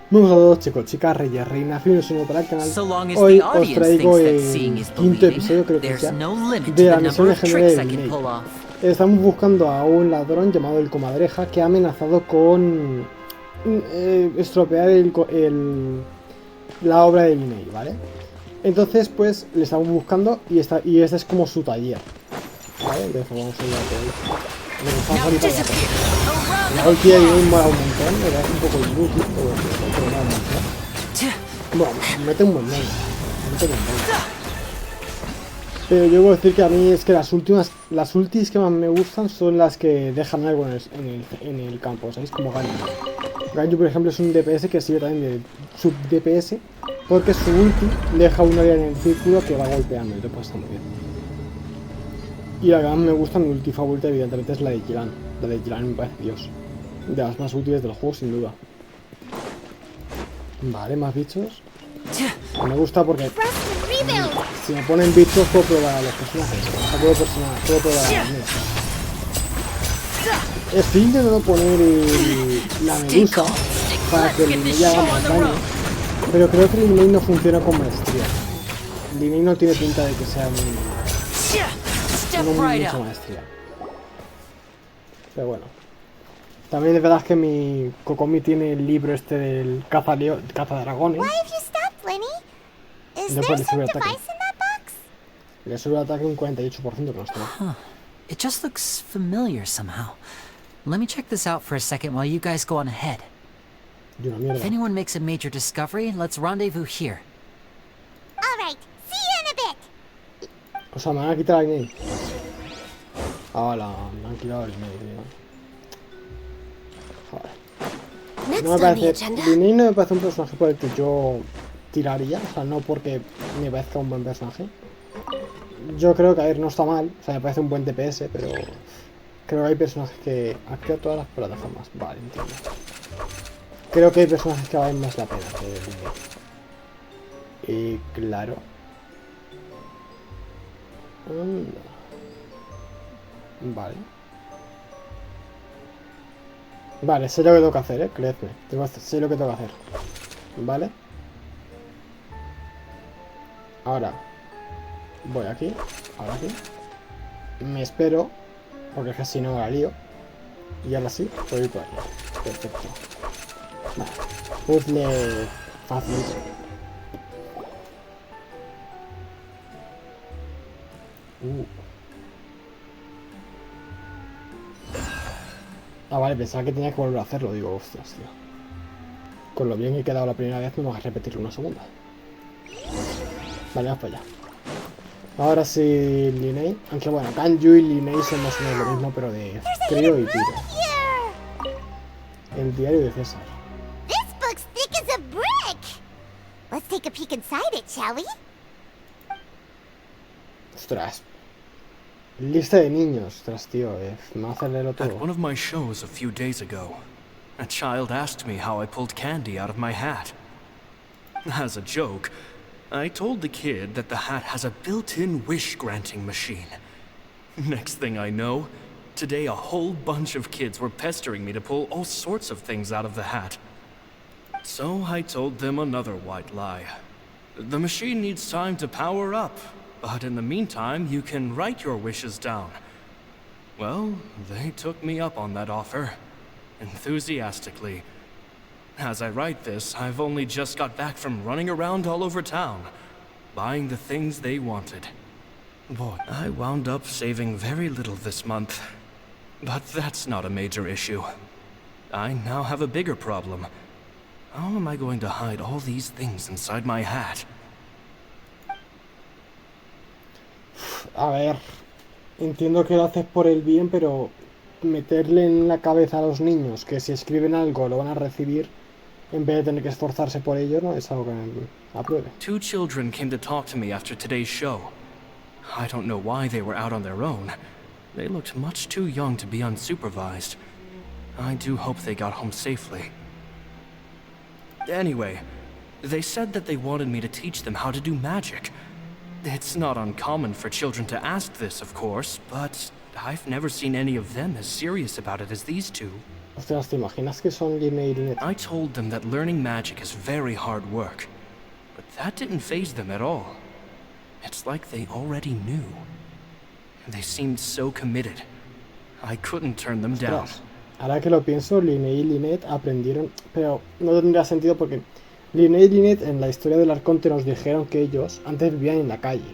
Buenos a todos chicos, chicas, reyes, reinas, bienvenidos un nuevo para el canal. So long as Hoy the os audience traigo thinks that el seeing is quinto believing, episodio, creo que there's ya, no limit to de la the misión number of legendaria tricks de I can Lyney. pull off. Estamos buscando a un ladrón llamado el Comadreja que ha amenazado con estropear la obra de Lyney, ¿vale? Entonces pues le estamos buscando y este es como su taller, ¿vale? Entonces vamos a ir a por él. La ulti de Lyney mola un montón, me parece un poco inútil, pero mola mucho. Bueno, mete un buen daño, pero yo voy a decir que a mí es que las ultis que más me gustan son las que dejan algo en el campo, ¿sabéis? Como Ganyu. Ganyu, por ejemplo, es un DPS que sirve también de sub DPS porque su ulti deja un área en el círculo que va golpeando, y después está muy bien. Y la que más me gusta, mi ulti favorita, evidentemente, es la de Jiran. La de Jiran me parece Dios. De las más útiles del juego, sin duda. Vale, más bichos. Me gusta porque si me ponen bichos puedo probar a los personajes. O sea, puedo probar a los míos. Estoy intentando poner la medusa para que el Lyney haga más daño, pero creo que el Lyney no funciona con maestría. El Lyney no tiene pinta de que sea mucha maestría. Pero bueno. También es verdad que mi Kokomi tiene el libro este del caza dragones. Después le sube el ataque. Le sube el ataque un 48% que no está mal. It just looks familiar somehow. Let me check this out for a second while you guys go on ahead. If anyone makes a major discovery, let's rendezvous here. Alright, see you in a bit. O sea, me van a quitar a Lyney. Hola, me han quitado a Lyney, tío. Joder. No me parece, Lyney no me parece un personaje por el que yo tiraría, o sea, no porque me parezca un buen personaje. Yo creo que, a ver, no está mal, o sea, me parece un buen DPS, pero creo que hay personajes que activan todas las plataformas. Vale, entiendo. Creo que hay personajes que valen más la pena que Lyney. Y claro. Vale. Vale, sé lo que tengo que hacer, creedme. Sé lo que tengo que hacer. Vale. Ahora voy aquí, ahora aquí. Me espero, porque es que si no la lío. Y ahora sí, puedo ir por ahí. Perfecto. Vale. Puzzle fácil. Ah, vale, pensaba que tenía que volver a hacerlo. Digo, hostias, tío. Con lo bien que he quedado la primera vez, me voy a repetirlo una segunda. Vale, vamos para allá. Ahora sí, Lyney. Aunque bueno, Ganyu y Lyney son más o menos lo mismo, pero de crío y tiro. El diario de César. This book's thick as a brick. Let's take a peek inside it, shall we? Ostras. Lista de niños. Ostras, tío. Me va a hacer leerlo todo. At one of my shows a few days ago, a child asked me how I pulled candy out of my hat. As a joke, I told the kid that the hat has a built-in wish-granting machine. Next thing I know, today a whole bunch of kids were pestering me to pull all sorts of things out of the hat. So I told them another white lie. The machine needs time to power up, but in the meantime, you can write your wishes down. Well, they took me up on that offer, enthusiastically. As I write this, I've only just got back from running around all over town, buying the things they wanted. Boy, I wound up saving very little this month. But that's not a major issue. I now have a bigger problem. How am I going to hide all these things inside my hat? A ver, entiendo que lo haces por el bien, pero meterle en la cabeza a los niños que si escriben algo lo van a recibir en vez de tener que esforzarse por ello, no es algo que apruebe. 2 children came to talk to me after today's show. I don't know why they were out on their own. They looked much too young to be unsupervised. I do hope they got home safely. Anyway, they said that they wanted me to teach them how to do magic. It's not uncommon for children to ask this, of course, but I've never seen any of them as serious about it as these two. Ostras, ¿te imaginas que son Lyney y Lynette? I told them that learning magic is very hard work, but that didn't faze them at all. It's like they already knew. They seemed so committed. I couldn't turn them down. Ostras, ahora que lo pienso, Lyney y Lynette aprendieron, pero no tendría sentido porque Lyney y Lynette en la historia del Arconte nos dijeron que ellos antes vivían en la calle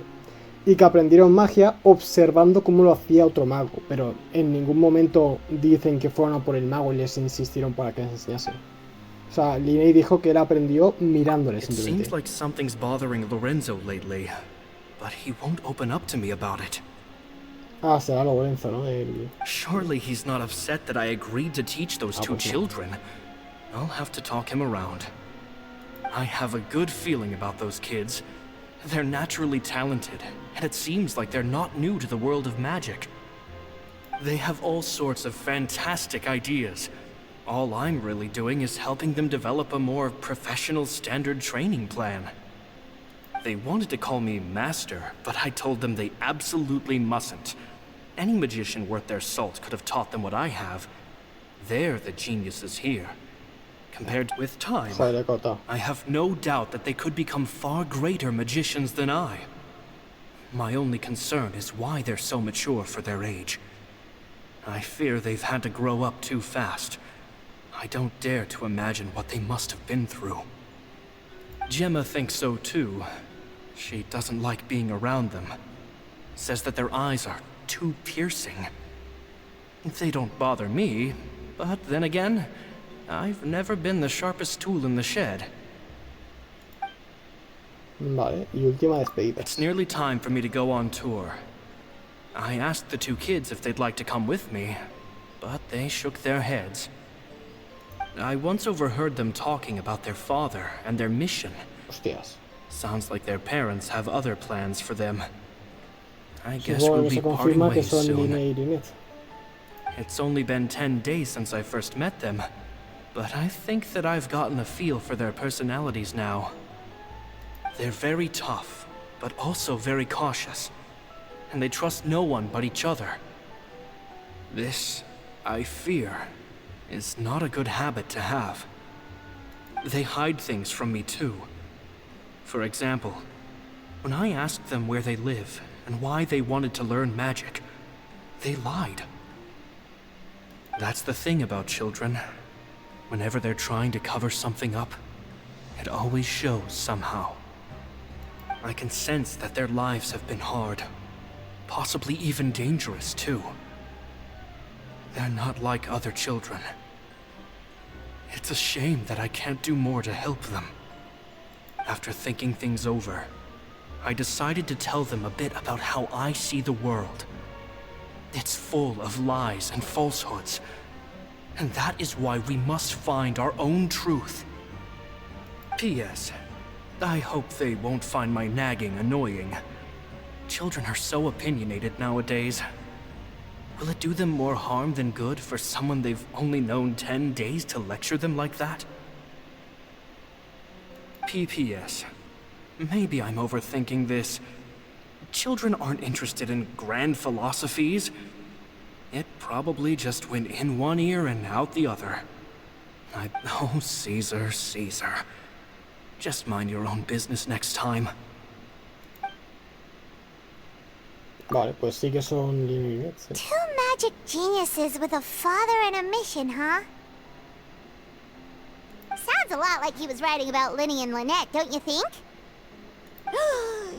y que aprendieron magia observando cómo lo hacía otro mago, pero en ningún momento dicen que fueron a por el mago y les insistieron para que les enseñase. O sea, Lyney dijo que él aprendió mirándole It simplemente. seems like something's bothering Lorenzo lately, but he won't open up to me about it. Ah, será Lorenzo, ¿no? Surely he's not upset that I agreed to teach those two children. I'll have to talk him around. I have a good feeling about those kids. They're naturally talented, and it seems like they're not new to the world of magic. They have all sorts of fantastic ideas. All I'm really doing is helping them develop a more professional standard training plan. They wanted to call me Master, but I told them they absolutely mustn't. Any magician worth their salt could have taught them what I have. They're the geniuses here. Compared with time, I have no doubt that they could become far greater magicians than I. My only concern is why they're so mature for their age. I fear they've had to grow up too fast. I don't dare to imagine what they must have been through. Gemma thinks so too. She doesn't like being around them. Says that their eyes are too piercing. They don't bother me, but then again, I've never been the sharpest tool in the shed. Vale, y última despedida. It's nearly time for me to go on tour. I asked the two kids if they'd like to come with me, but they shook their heads. I once overheard them talking about their father and their mission. Hostias. Sounds like their parents have other plans for them. I guess Supongo we'll que be se parting confirma que ways son soon. Lyney y Lynette. It's only been 10 days since I first met them, but I think that I've gotten a feel for their personalities now. They're very tough, but also very cautious, and they trust no one but each other. This, I fear, is not a good habit to have. They hide things from me too. For example, when I asked them where they live and why they wanted to learn magic, they lied. That's the thing about children. Whenever they're trying to cover something up, it always shows somehow. I can sense that their lives have been hard, possibly even dangerous too. They're not like other children. It's a shame that I can't do more to help them. After thinking things over, I decided to tell them a bit about how I see the world. It's full of lies and falsehoods, and that is why we must find our own truth. P.S. I hope they won't find my nagging annoying. Children are so opinionated nowadays. Will it do them more harm than good for someone they've only known 10 days to lecture them like that? P.P.S. Maybe I'm overthinking this. Children aren't interested in grand philosophies. It probably just went in one ear and out the other. Oh, Caesar, Caesar. Just mind your own business next time. Vale, pues sí que son Lyney y Lynette, sí. Two magic geniuses with a father and a mission, huh? Sounds a lot like he was writing about Lyney and Lynette, don't you think?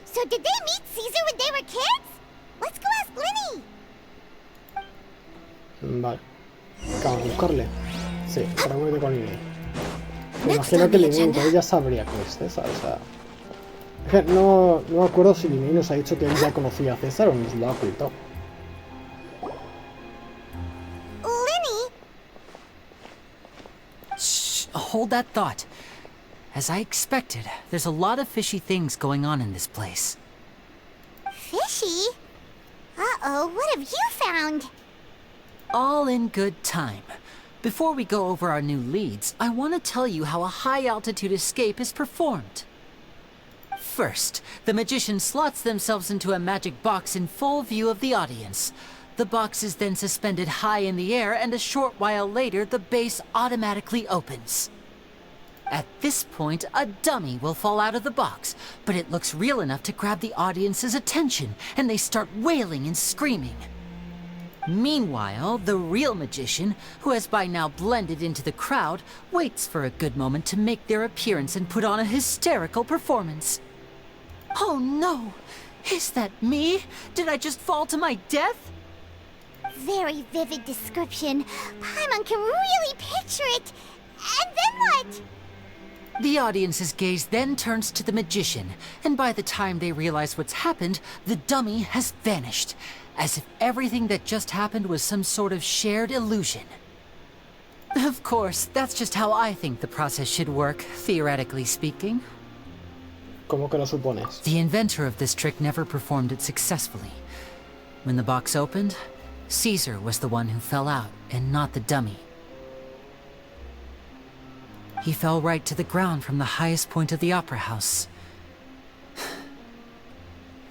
So did they meet Caesar when they were kids? Let's go ask Lyney. Vale. Vamos a buscarle. Sí, para unirte con Lyney. Me imagino que Lyney entonces ya sabría que es César, o sea... Es que no me acuerdo si Lyney nos ha dicho que él ya conocía a César o nos lo ha ocultado. Lyney? Shh, hold that thought. As I expected, there's a lot of fishy things going on in this place. Fishy? Uh-oh, what have you found? All in good time. Before we go over our new leads, I want to tell you how a high-altitude escape is performed. First, the magician slots themselves into a magic box in full view of the audience. The box is then suspended high in the air, and a short while later, the base automatically opens. At this point, a dummy will fall out of the box, but it looks real enough to grab the audience's attention, and they start wailing and screaming. Meanwhile, the real magician, who has by now blended into the crowd, waits for a good moment to make their appearance and put on a hysterical performance. Oh no! Is that me? Did I just fall to my death? Very vivid description. Paimon can really picture it. And then what? The audience's gaze then turns to the magician, and by the time they realize what's happened, the dummy has vanished, as if everything that just happened was some sort of shared illusion. Of course, that's just how I think the process should work, theoretically speaking. ¿Cómo que lo supones? The inventor of this trick never performed it successfully. When the box opened, Caesar was the one who fell out, and not the dummy. He fell right to the ground from the highest point of the opera house.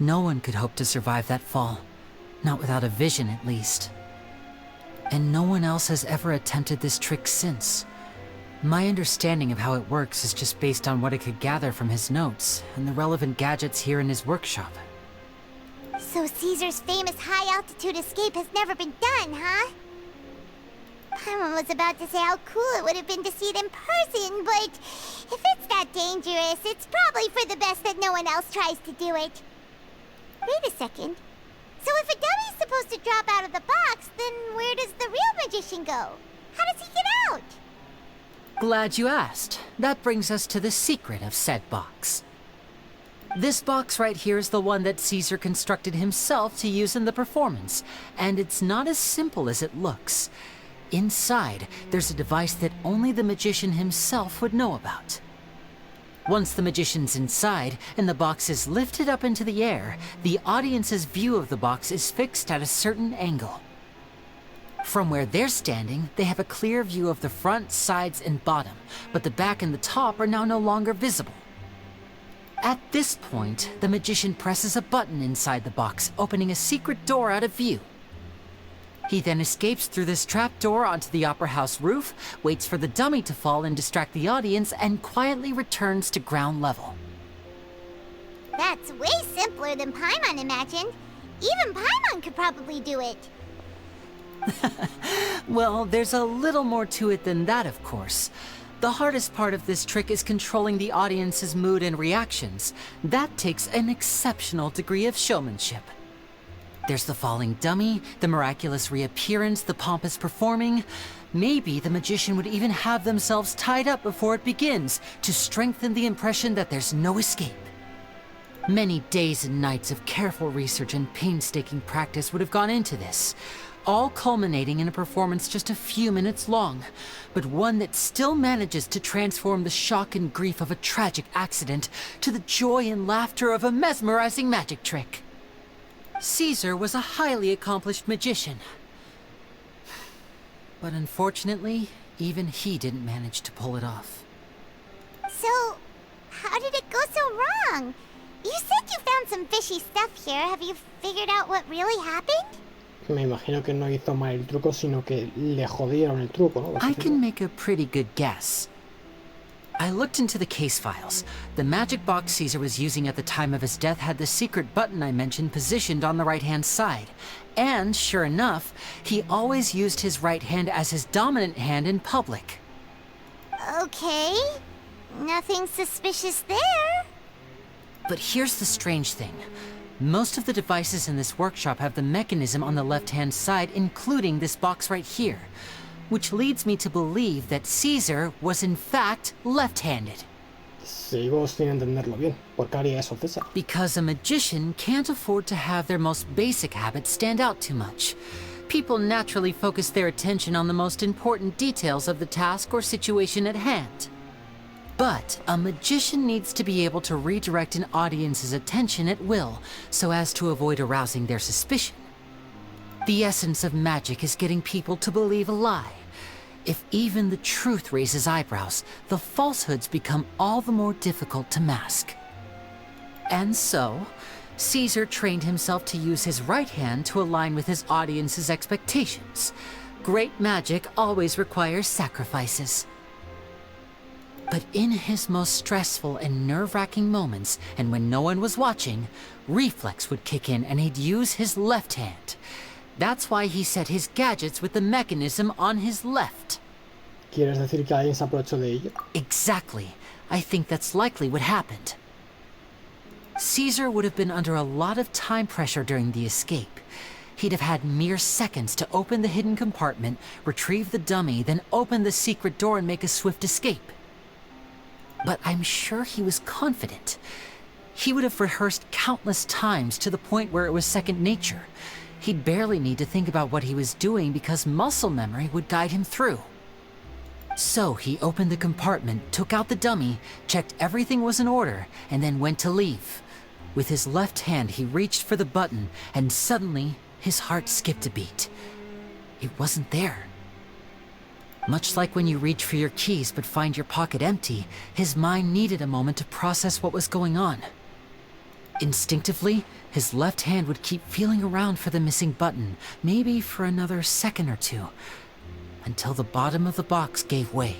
No one could hope to survive that fall. Not without a vision, at least. And no one else has ever attempted this trick since. My understanding of how it works is just based on what I could gather from his notes and the relevant gadgets here in his workshop. So Caesar's famous high-altitude escape has never been done, huh? Paimon was about to say how cool it would have been to see it in person, but if it's that dangerous, it's probably for the best that no one else tries to do it. Wait a second. So if a dummy's supposed to drop out of the box, then where does the real magician go? How does he get out? Glad you asked. That brings us to the secret of said box. This box right here is the one that Caesar constructed himself to use in the performance, and it's not as simple as it looks. Inside, there's a device that only the magician himself would know about. Once the magician's inside, and the box is lifted up into the air, the audience's view of the box is fixed at a certain angle. From where they're standing, they have a clear view of the front, sides, and bottom, but the back and the top are now no longer visible. At this point, the magician presses a button inside the box, opening a secret door out of view. He then escapes through this trapdoor onto the opera house roof, waits for the dummy to fall and distract the audience, and quietly returns to ground level. That's way simpler than Paimon imagined. Even Paimon could probably do it. Well, there's a little more to it than that, of course. The hardest part of this trick is controlling the audience's mood and reactions. That takes an exceptional degree of showmanship. There's the falling dummy, the miraculous reappearance, the pompous performing. Maybe the magician would even have themselves tied up before it begins to strengthen the impression that there's no escape. Many days and nights of careful research and painstaking practice would have gone into this, all culminating in a performance just a few minutes long, but one that still manages to transform the shock and grief of a tragic accident to the joy and laughter of a mesmerizing magic trick. Caesar was a highly accomplished magician. But unfortunately, even he didn't manage to pull it off. So, how did it go so wrong? You said you found some fishy stuff here. Have you figured out what really happened? Me imagino que no hizo mal el truco, sino que le jodieron el truco, ¿no? I can make a pretty good guess. I looked into the case files. The magic box Caesar was using at the time of his death had the secret button I mentioned positioned on the right-hand side. And, sure enough, he always used his right hand as his dominant hand in public. Okay. Nothing suspicious there. But here's the strange thing. Most of the devices in this workshop have the mechanism on the left-hand side, including this box right here, which leads me to believe that Caesar was in fact left-handed. Sigo sin entenderlo bien. ¿Por qué haría eso, César? Because a magician can't afford to have their most basic habits stand out too much. People naturally focus their attention on the most important details of the task or situation at hand. But a magician needs to be able to redirect an audience's attention at will, so as to avoid arousing their suspicion. The essence of magic is getting people to believe a lie. If even the truth raises eyebrows, the falsehoods become all the more difficult to mask. And so, Caesar trained himself to use his right hand to align with his audience's expectations. Great magic always requires sacrifices. But in his most stressful and nerve-wracking moments, and when no one was watching, reflex would kick in and he'd use his left hand. That's why he set his gadgets with the mechanism on his left. ¿Quieres decir que alguien se aprovechó de ello? Exactly. I think that's likely what happened. Caesar would have been under a lot of time pressure during the escape. He'd have had mere seconds to open the hidden compartment, retrieve the dummy, then open the secret door and make a swift escape. But I'm sure he was confident. He would have rehearsed countless times to the point where it was second nature. He'd barely need to think about what he was doing because muscle memory would guide him through. So he opened the compartment, took out the dummy, checked everything was in order, and then went to leave. With his left hand, he reached for the button, and suddenly, his heart skipped a beat. It wasn't there. Much like when you reach for your keys but find your pocket empty, his mind needed a moment to process what was going on. Instinctively, his left hand would keep feeling around for the missing button, maybe for another second or two, until the bottom of the box gave way.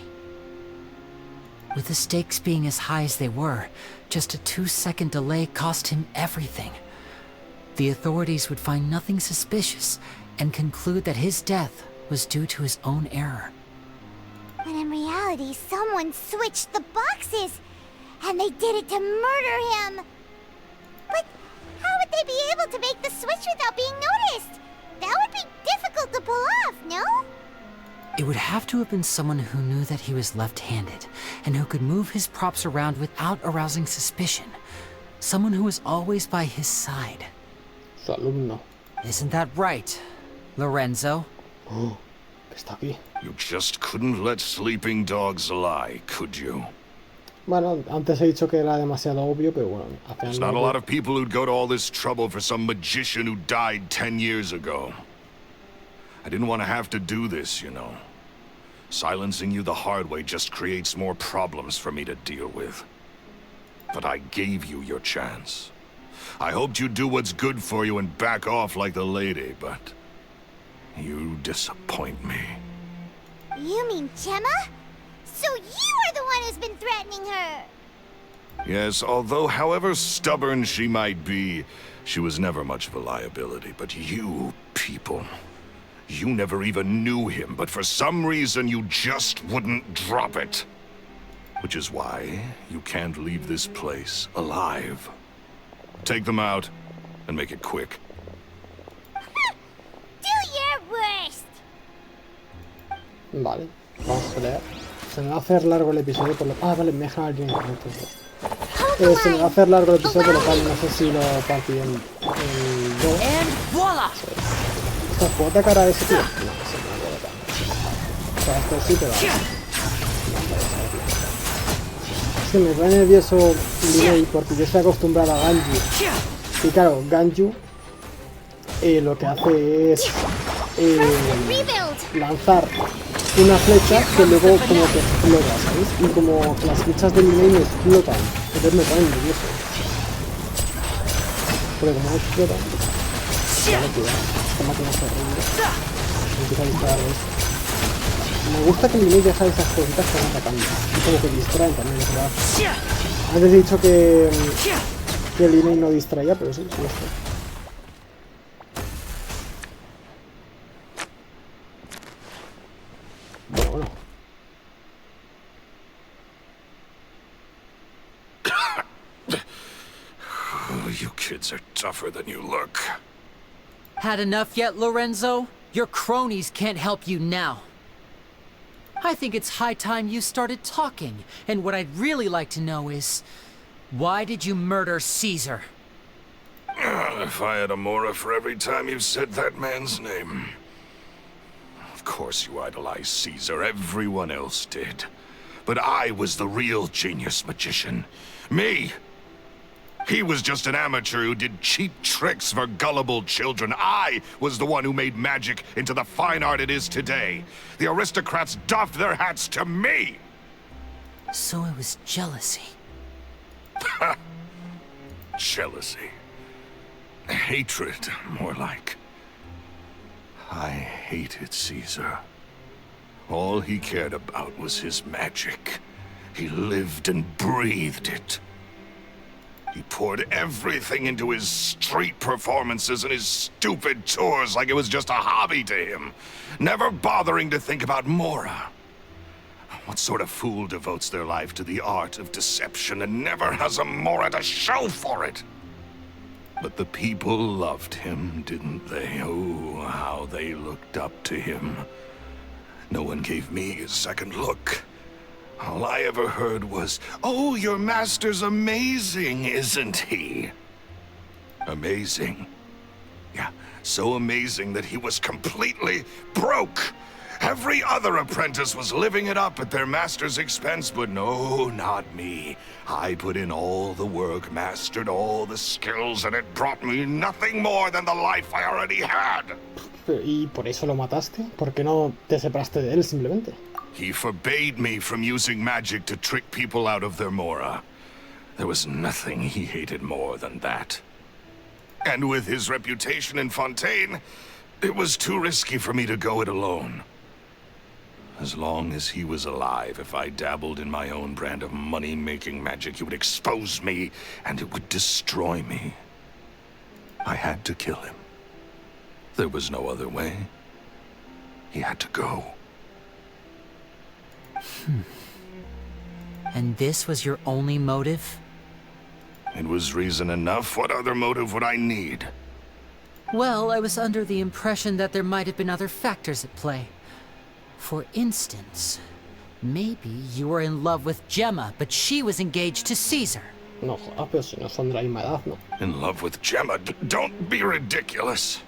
With the stakes being as high as they were, just a 2-second delay cost him everything. The authorities would find nothing suspicious and conclude that his death was due to his own error. When in reality, someone switched the boxes, and they did it to murder him. But how would they be able to make the switch without being noticed? That would be difficult to pull off, no? It would have to have been someone who knew that he was left-handed, and who could move his props around without arousing suspicion. Someone who was always by his side. Su alumno. Isn't that right, Lorenzo? Oh, está aquí. You just couldn't let sleeping dogs lie, could you? Bueno, antes he dicho que era demasiado obvio, pero bueno, al final There's not a lot of people who'd go to all this trouble for some magician who died 10 years ago. I didn't want to have to do this, you know. Silencing you the hard way just creates more problems for me to deal with. But I gave you your chance. I hoped you'd do what's good for you and back off like the lady, but you disappoint me. You mean Gemma? So you are the one who's been threatening her! Yes, although however stubborn she might be, she was never much of a liability. But you people, you never even knew him, but for some reason you just wouldn't drop it. Which is why you can't leave this place alive. Take them out, and make it quick. Do your worst! Vale, vamos a pelear. Se me va a hacer largo el episodio por lo... Ah, vale, me dejan aquí. Se me va a hacer largo el episodio, por lo cual no sé si lo partí en dos. And voila! O sea, ¿puedo atacar a ese tío? No, ese no lo puedo atacar. O sea, esto sí, pero... Es que me pone nervioso Lyney porque yo estoy acostumbrado a Ganju. Y claro, Ganju lo que hace es lanzar una flecha que luego como que explota, ¿sabéis? Y como las flechas de Lyney me explotan, entonces me ponen nervioso. Porque como no explotan, vale, cuidado, esta máquina es horrible. Me empieza a disparar de esto. Me gusta que Lyney deja esas cositas que van atacando. Y como que distraen también, es verdad. Antes he dicho que Lyney no distraía, pero sí, sí está. Bueno. You kids are tougher than you look. Had enough yet, Lorenzo? Your cronies can't help you now. I think it's high time you started talking, and what I'd really like to know is, why did you murder Caesar? If I had a mora for every time you said that man's name. Of course you idolized Caesar, everyone else did. But I was the real genius magician. Me! He was just an amateur who did cheap tricks for gullible children. I was the one who made magic into the fine art it is today. The aristocrats doffed their hats to me! So it was jealousy. Jealousy. Hatred, more like. I hated Caesar. All he cared about was his magic. He lived and breathed it. He poured everything into his street performances and his stupid tours like it was just a hobby to him, never bothering to think about Mora. What sort of fool devotes their life to the art of deception and never has a Mora to show for it? But the people loved him, didn't they? Oh, how they looked up to him. No one gave me a second look. All I ever heard was, "Oh, your master's amazing, isn't he?" Amazing? Yeah, so amazing that he was completely broke. Every other apprentice was living it up at their master's expense, but no, not me. I put in all the work, mastered all the skills, and it brought me nothing more than the life I already had. ¿Y por eso lo mataste? ¿Por qué no te separaste de él simplemente? He forbade me from using magic to trick people out of their Mora. There was nothing he hated more than that. And with his reputation in Fontaine, it was too risky for me to go it alone. As long as he was alive, if I dabbled in my own brand of money-making magic, he would expose me, and it would destroy me. I had to kill him. There was no other way. He had to go. And this was your only motive? It was reason enough. What other motive would I need? Well, I was under the impression that there might have been other factors at play. For instance, maybe you were in love with Gemma, but she was engaged to Caesar. No, pero si no son de la misma edad, ¿no? In love with Gemma? Don't be ridiculous.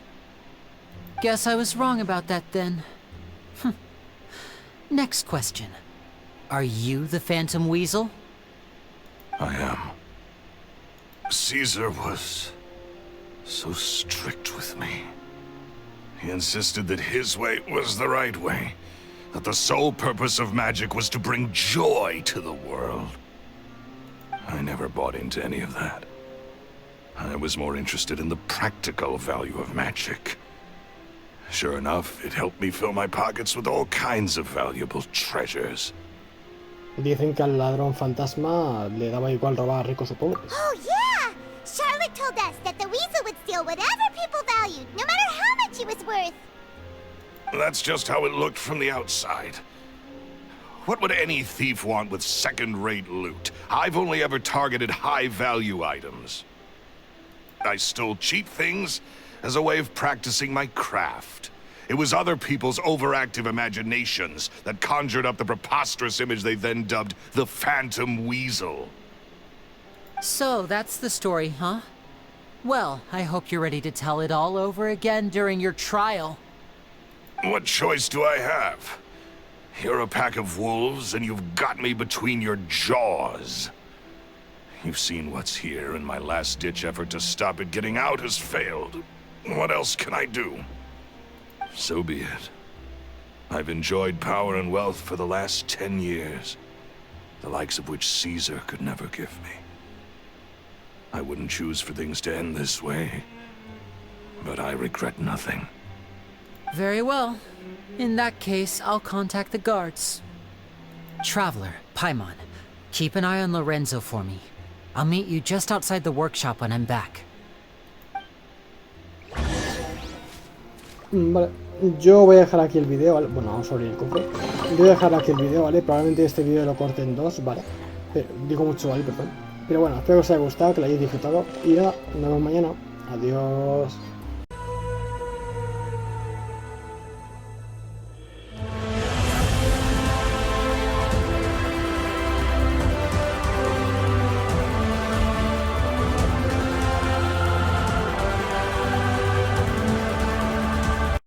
Guess I was wrong about that then. Next question. Are you the Phantom Weasel? I am. Caesar was so strict with me. He insisted that his way was the right way, that the sole purpose of magic was to bring joy to the world. I never bought into any of that. I was more interested in the practical value of magic. Sure enough, it helped me fill my pockets with all kinds of valuable treasures. Dicen que al ladrón fantasma le daba igual robar a ricos o pobres. Oh, yeah! Charlotte told us that the weasel would steal whatever people valued, no matter how much it was worth. That's just how it looked from the outside. What would any thief want with second-rate loot? I've only ever targeted high-value items. I stole cheap things as a way of practicing my craft. It was other people's overactive imaginations that conjured up the preposterous image they then dubbed the Phantom Weasel. So, that's the story, huh? Well, I hope you're ready to tell it all over again during your trial. What choice do I have? You're a pack of wolves, and you've got me between your jaws. You've seen what's here, and my last-ditch effort to stop it getting out has failed. What else can I do? So be it. I've enjoyed power and wealth for the last 10 years, the likes of which Caesar could never give me. I wouldn't choose for things to end this way, but I regret nothing. Very well. In that case, I'll contact the guards. Traveler, Paimon, keep an eye on Lorenzo for me. I'll meet you just outside the workshop when I'm back. Vale, yo voy a dejar aquí el vídeo, ¿vale? Bueno, vamos a abrir el cofre. Yo voy a dejar aquí el vídeo, ¿vale? Probablemente este vídeo lo corte en dos, ¿vale? Pero, digo mucho, ¿vale? Perdón. Pero bueno, espero que os haya gustado, que lo hayáis disfrutado. Y nada, nos vemos mañana. Adiós.